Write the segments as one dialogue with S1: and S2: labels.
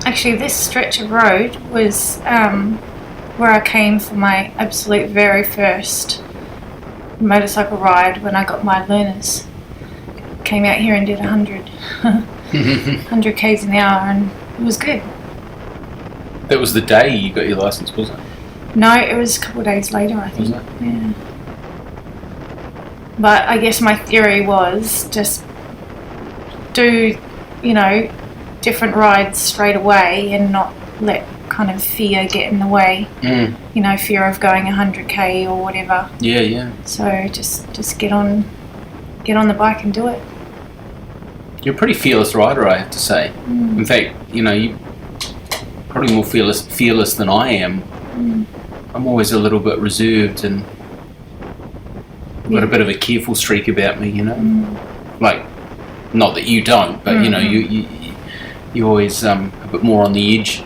S1: Actually, this stretch of road was where I came for my absolute very first motorcycle ride when I got my learners. Came out here and did 100 k's an hour, and it was good.
S2: That was the day you got your license, wasn't it?
S1: No, it was a couple of days later, I think.
S2: Was it?
S1: Yeah. But I guess my theory was just do, different rides straight away and not let kind of fear get in the way. Fear of going 100k or whatever.
S2: Yeah.
S1: So just get on the bike and do it.
S2: You're a pretty fearless rider, I have to say. In fact, you're probably more fearless than I am. I'm always a little bit reserved and I've got a bit of a careful streak about me, Like, not that you don't, but you always a bit more on the edge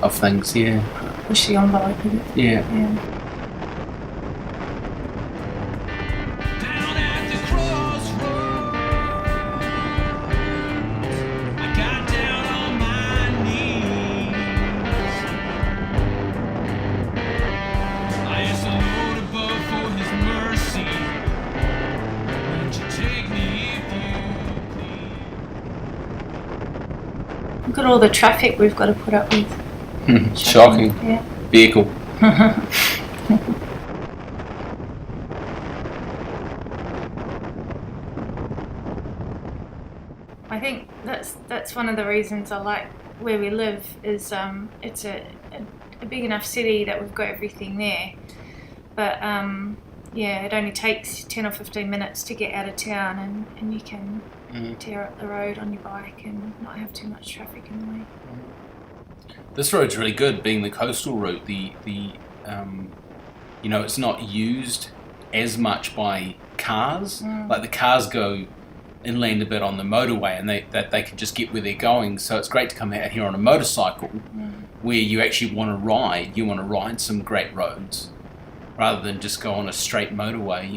S2: of things,
S1: Push the envelope a bit.
S2: Yeah.
S3: Down at the crossroads, I got down on my knees. I asked the Lord above for His mercy. Won't you take me if you please?
S1: Look at all the traffic we've got to put up with.
S2: Shocking.
S1: Yeah.
S2: Vehicle.
S1: I think that's one of the reasons I like where we live is it's a big enough city that we've got everything there, but it only takes 10 or 15 minutes to get out of town and you can tear up the road on your bike and not have too much traffic in the way.
S2: This road's really good, being the coastal route. It's not used as much by cars. Like the cars go inland a bit on the motorway, and they can just get where they're going. So it's great to come out here on a motorcycle, where you actually want to ride. You want to ride some great roads, rather than just go on a straight motorway,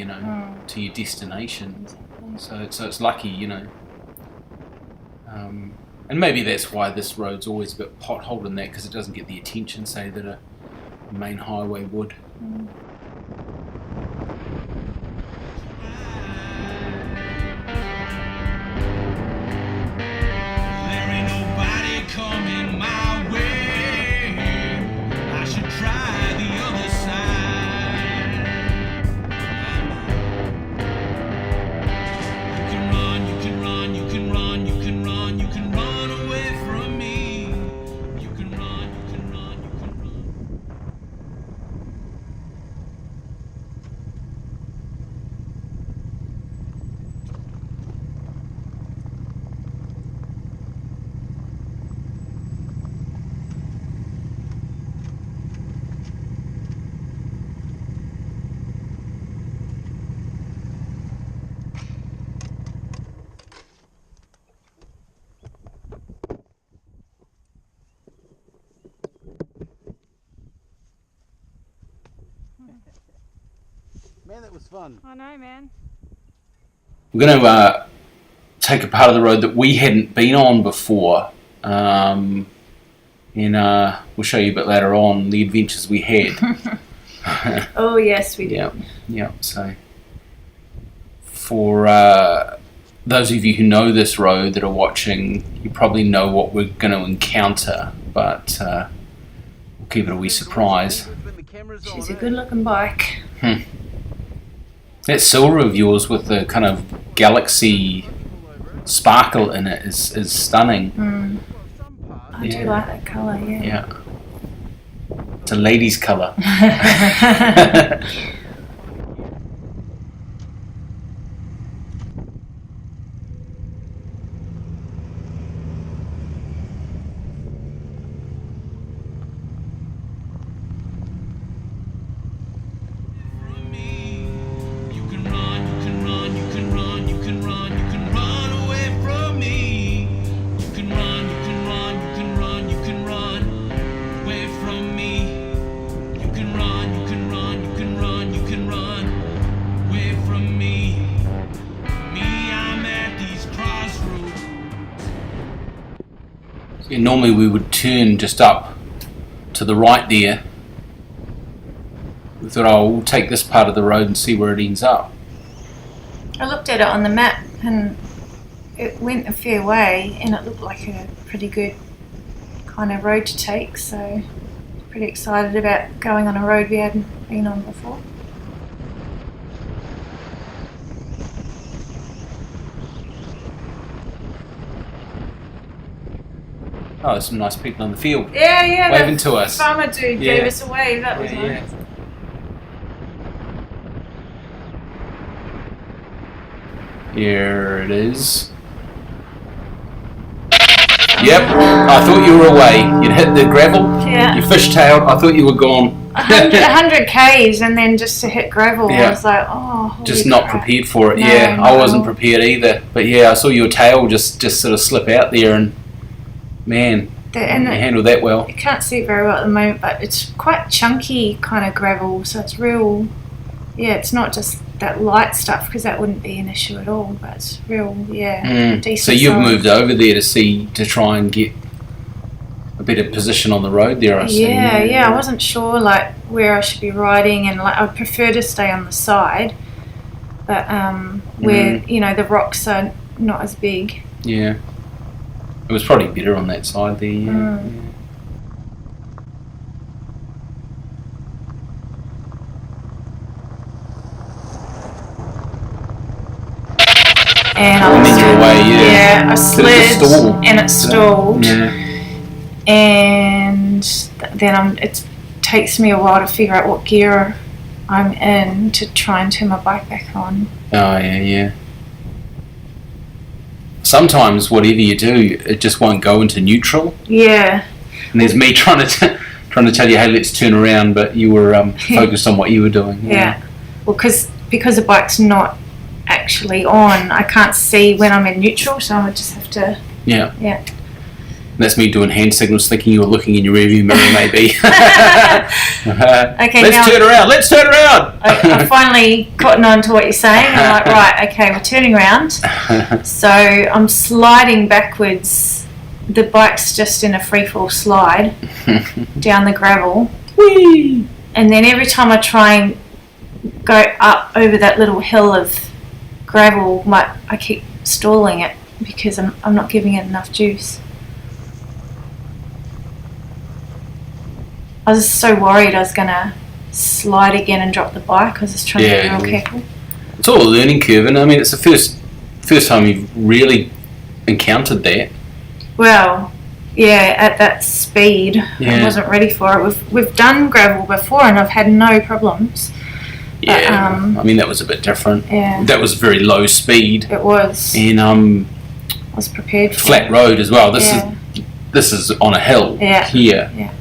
S2: to your destination.
S1: Exactly.
S2: So it's lucky, And maybe that's why this road's always a bit potholed in that, because it doesn't get the attention, say, that a main highway would.
S3: There ain't nobody coming my way. I should try the other side. You can run, you can run, you can run, you can run, you can run away from me. You can run, you can run, you can run.
S4: Man, that was fun.
S1: I know, man.
S2: We're going to take a part of the road that we hadn't been on before, and we'll show you a bit later on the adventures we had.
S1: Oh yes, we did.
S2: Yeah. So, for those of you who know this road that are watching, you probably know what we're going to encounter, but we'll keep it a wee surprise.
S1: She's a good-looking bike.
S2: That silver of yours with the kind of galaxy sparkle in it is stunning.
S1: I do like that colour,
S2: Yeah. It's a lady's colour.
S3: You can run, you can run, you can run, you
S2: And normally we would turn just up to the right there. We thought, oh, we'll take this part of the road and see where it ends up.
S1: I looked at it on the map and it went a fair way and it looked like a pretty good kind of road to take, so pretty excited about going on a road we hadn't been on before.
S2: Oh, there's some nice people in the field.
S1: Yeah,
S2: waving to us.
S1: Farmer dude gave us a wave, that was nice.
S2: Here it is. Yep, I thought you were away. You'd hit the gravel, you fishtailed, I thought you were gone.
S1: 100 Ks and then just to hit gravel, I was like, oh, holy
S2: just not
S1: crap.
S2: prepared for it,
S1: No,
S2: I wasn't prepared either. But yeah, I saw your tail just sort of slip out there and man, you handled that well.
S1: You can't see it very well at the moment, but it's quite chunky kind of gravel, so it's real, it's not just that light stuff, because that wouldn't be an issue at all, but it's real, decent.
S2: So you've
S1: size.
S2: moved over there to try and get a better position on the road there, I see.
S1: I wasn't sure like where I should be riding, and like I'd prefer to stay on the side, but where the rocks are not as big.
S2: Yeah, it was probably better on that side there. Yeah.
S1: And I slid and it stalled. And then it takes me a while to figure out what gear I'm in to try and turn my bike back on.
S2: Oh yeah. Sometimes whatever you do, it just won't go into neutral. Yeah. And there's me trying to tell you, hey, let's turn around, but you were focused on what you were doing.
S1: Yeah. Well, because the bike's not actually on, I can't see when I'm in neutral, so I just have to. Yeah.
S2: That's me doing hand signals, thinking you were looking in your rearview mirror, maybe.
S1: Okay,
S2: let's turn around.
S1: I finally gotten on to what you're saying. I'm like, right, okay, we're turning around. So I'm sliding backwards. The bike's just in a free fall slide down the gravel. Whee! And then every time I try and go up over that little hill of gravel, I keep stalling it because I'm not giving it enough juice. I was so worried I was going to slide again and drop the bike. I was just trying to be real careful.
S2: It's all a learning curve, and I mean, it's the first time you've really encountered that.
S1: Well, at that speed, I wasn't ready for it. We've done gravel before, and I've had no problems.
S2: Yeah, I mean, that was a bit different. Yeah. That was very low speed.
S1: It was.
S2: And
S1: I was prepared for
S2: flat road as well. This is on a hill here.
S1: Yeah.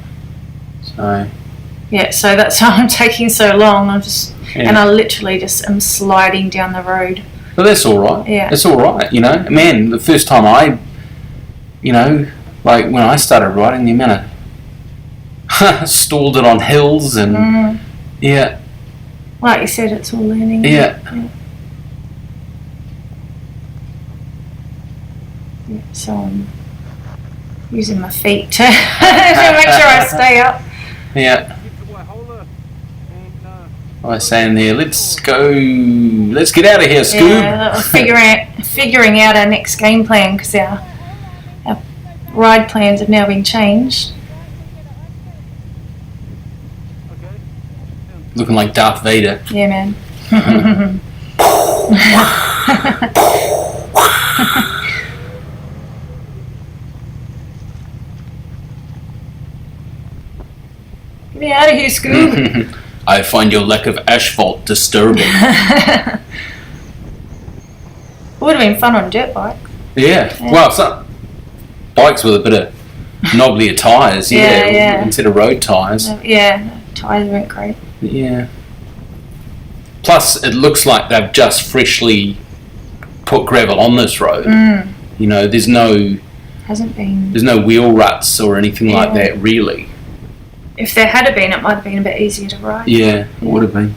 S2: So
S1: that's how I'm taking so long. And I literally just am sliding down the road.
S2: Well, that's all right. Yeah, it's all right. Man, the first time like when I started riding, the amount of stalled it on hills and
S1: like you said, it's all learning. So I'm using my feet to make sure I stay up.
S2: I was saying there, let's get out of here, Scoob.
S1: Figuring out our next game plan, because our ride plans have now been changed.
S2: Looking like Darth Vader.
S1: Yeah, man. Get me out of here, Scoob.
S2: I find your lack of asphalt disturbing.
S1: It would have been fun on dirt bike.
S2: Yeah. Well, some bikes with a bit of knobblier tyres, instead of road tyres.
S1: Tyres weren't great.
S2: Yeah. Plus, it looks like they've just freshly put gravel on this road. There's no wheel ruts or anything like that, really.
S1: If there had been, it might have been a bit easier to ride.
S2: Yeah, it would have been.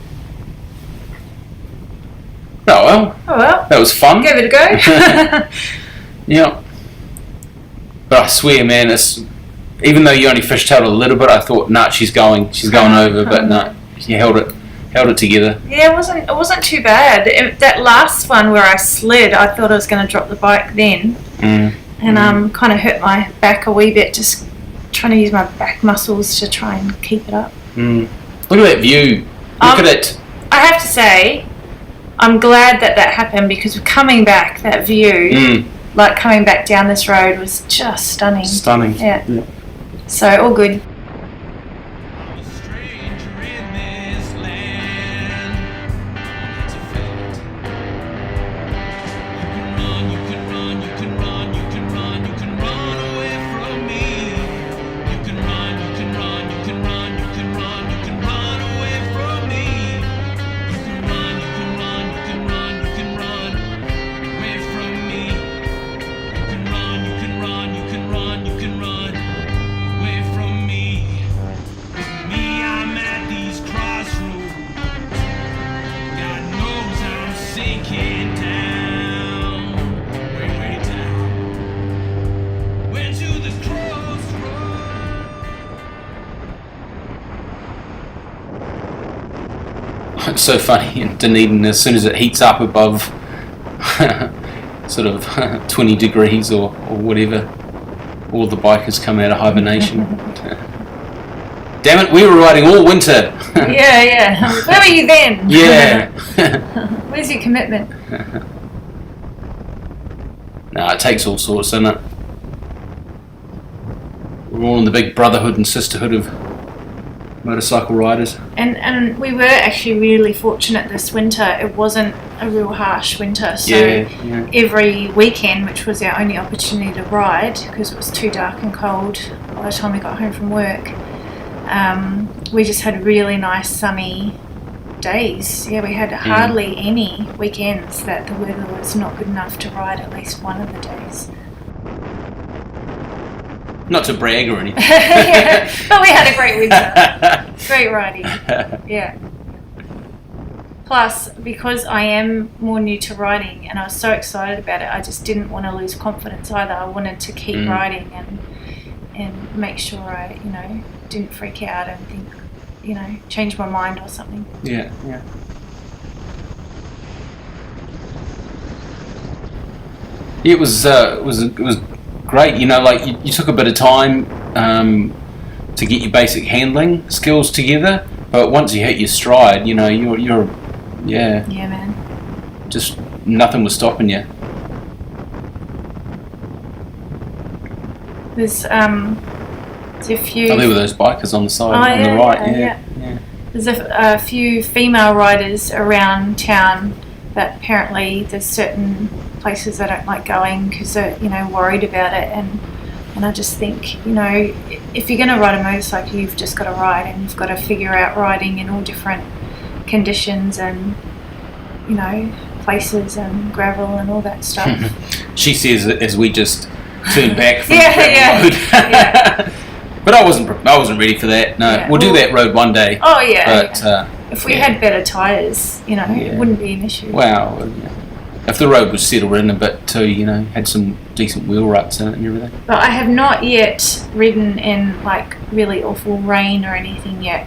S2: Oh well. That was fun.
S1: Give it a go.
S2: Yeah. But I swear, man, it's even though you only fishtailed a little bit, I thought, nah, she's going over, but no, she held it together.
S1: Yeah, it wasn't too bad. That last one where I slid, I thought I was going to drop the bike then, and kind of hurt my back a wee bit, just trying to use my back muscles to try and keep it up.
S2: Look at that view. Look at it.
S1: I have to say, I'm glad that happened, because coming back, that view, like coming back down this road, was just stunning.
S2: Stunning.
S1: Yeah. So all good.
S3: I'm a stranger in this land. It's a fact. You can run, you can run, you can run, you can run, you can run away from me. You can run, you can run, you can run, you can run, you can run away from me. You can run, you can run, you can run, you can run away from me. You can run, you can run, you can run, you can run away from me. Me, I'm at these crossroads. God knows I'm sinking down, way down, way to the crossroads.
S2: It's so funny in Dunedin, as soon as it heats up above sort of 20 degrees or whatever, all the bikers come out of hibernation. Damn it, we were riding all winter.
S1: Yeah. Where were you then?
S2: Yeah.
S1: Where's your commitment?
S2: No, it takes all sorts, doesn't it? We're all in the big brotherhood and sisterhood of motorcycle riders.
S1: And we were actually really fortunate this winter. It wasn't a real harsh winter, so every weekend, which was our only opportunity to ride because it was too dark and cold by the time we got home from work, we just had really nice sunny days. Yeah, we had hardly any weekends that the weather was not good enough to ride at least one of the days.
S2: Not to brag or anything.
S1: Yeah, but we had a great winter. Great riding. Yeah. Plus, because I am more new to riding and I was so excited about it, I just didn't want to lose confidence either. I wanted to keep riding and make sure I, didn't freak out and think, change my mind or something.
S2: Yeah. It was great, you took a bit of time to get your basic handling skills together, but once you hit your stride, you're
S1: Yeah, man.
S2: just nothing was stopping you.
S1: There's a few.
S2: Oh, there were those bikers on the side, on the right. Yeah.
S1: There's a few female riders around town that apparently there's certain places they don't like going because they're worried about it, and I just think if you're going to ride a motorcycle, you've just got to ride, and you've got to figure out riding in all different conditions and places and gravel and all that stuff.
S2: She says that as we just turned back from the road. But I wasn't ready for that. No, we'll do that road one day.
S1: Oh yeah.
S2: But
S1: if we had better tyres, it wouldn't be an issue.
S2: Wow. If the road was settled in a bit too, had some decent wheel ruts in it and everything.
S1: But I have not yet ridden in really awful rain or anything yet.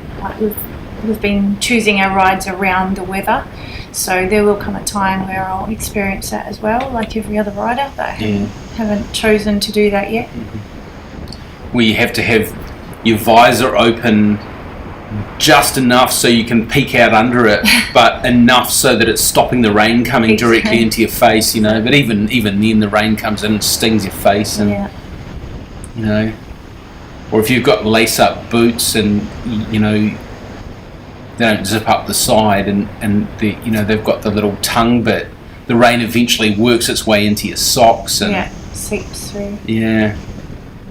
S1: We've been choosing our rides around the weather, so there will come a time where I'll experience that as well, like every other rider. But I haven't chosen to do that yet.
S2: Where you have to have your visor open just enough so you can peek out under it, but enough so that it's stopping the rain coming directly into your face, But even then, the rain comes in and stings your face, and or if you've got lace-up boots and they don't zip up the side, and they've got the little tongue bit. The rain eventually works its way into your socks and
S1: seeps through.
S2: Yeah.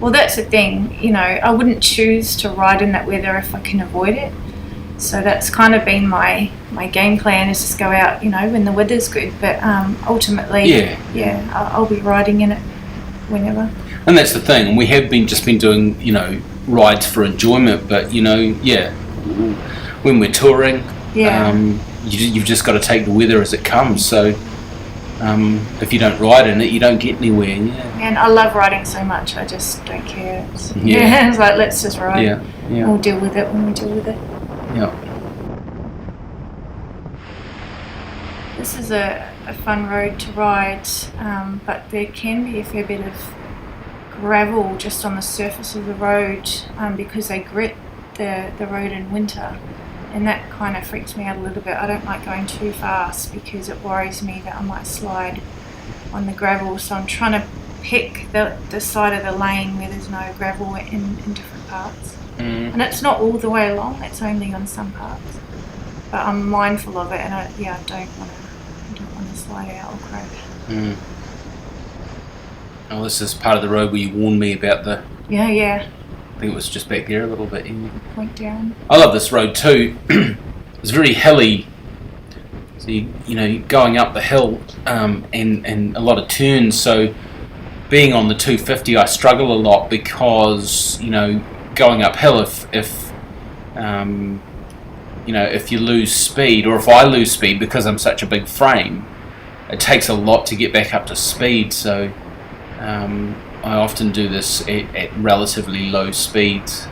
S1: Well, that's the thing, I wouldn't choose to ride in that weather if I can avoid it. So that's kind of been my game plan, is just go out, when the weather's good. But ultimately, I'll be riding in it whenever.
S2: And that's the thing. And we have been doing, rides for enjoyment. But, when we're touring, you've just got to take the weather as it comes. So if you don't ride in it, you don't get anywhere. Yeah.
S1: And I love riding so much, I just don't care. It's,
S2: Yeah.
S1: it's like, let's just ride.
S2: Yeah. Yeah.
S1: We'll deal with it when we deal with it.
S2: Yeah.
S1: This is a fun road to ride, but there can be a fair bit of gravel just on the surface of the road because they grit the road in winter, and that kind of freaks me out a little bit. I don't like going too fast because it worries me that I might slide on the gravel, so I'm trying to pick the side of the lane where there's no gravel in different parts. And it's not all the way along, it's only on some parts, but I'm mindful of it, and I don't want to slide out or crash.
S2: Oh, this is part of the road where you warned me about the...
S1: Yeah.
S2: I think it was just back there a little bit. Yeah.
S1: Point down.
S2: I love this road too. It's very hilly. So you're going up the hill and a lot of turns. So being on the 250, I struggle a lot because going uphill, if you lose speed, or if I lose speed because I'm such a big frame, it takes a lot to get back up to speed. So I often do this at relatively low speeds.